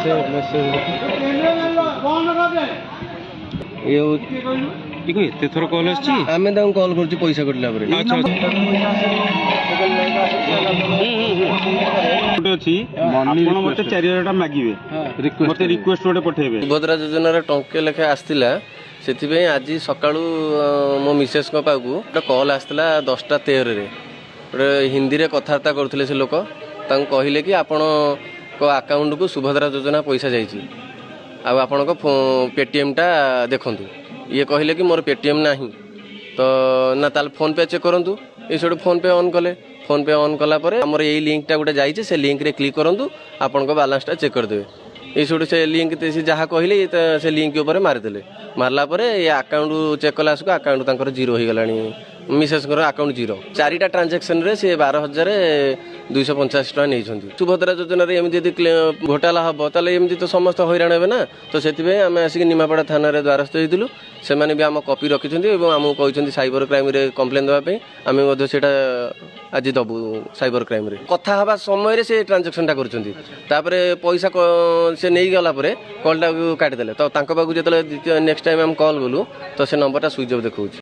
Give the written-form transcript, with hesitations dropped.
से मेसेज ये एते थर कॉल आछि आमे तां कॉल करछि पैसा कटला परे अच्छा अच्छी आपण मते 4000 टा मागिबे मते रिक्वेस्ट गोटे पठेबे सुभद्रा योजना रे टंके लेखे आस्तिला सेथिबे आज सकाळू मो मिसेस को पाकू एक कॉल आस्तिला 10:13 रे गोटे हिंदी रे कथार्ता करथिले से लोक तां कहिले कि आपण को अकाउंट को सुभद्रा योजना पैसा जाइछि आ आपण को पेटीएम टा देखंतु ये कहले कि मोर पेटीएम नाही तो ना ताल फोन पे चेक करंतु ये सब फोन पे ऑन कले फोन पे ऑन कला परे हमर यही लिंक टा गोटे जाइए से लिंक रे क्लिक करंतु आपण को बैलेंस टा चेक कर देबे ये सब से लिंक से जहाँ कहले से लिंक ऊपर मारिदेले मारला परे ये अकाउंट चेक कला सको अकाउंट तांकर जीरो हो गलानी मिसेस अकाउंट जीरो 4टा ट्रांजैक्शन रे से 12,285 टका नहीं सुभद्रा योजना रे एमती यदि घोटाला हम ताले एमती तो समस्त हैरान हे ना तो से आम आसिक निमापड़ा थाना रे द्वारस्थ होइतिलु से माने भी आम कॉपी रखिछन्ती एवं आम कहछन्ती साइबर क्राइम रे कंप्लेन देबा पे आमे मध्य सेटा आज दबु साइबर क्राइम रे कथा हवा समय रे से ट्रांजैक्शन टा करछन्ती तापरे पैसा से नहीं गला परे कॉल टा काटि देले तो तांको बाकू जेतले नेक्स्ट टाइम हम कॉल बोलू तो से नंबर टा स्विच ऑफ देखौछ।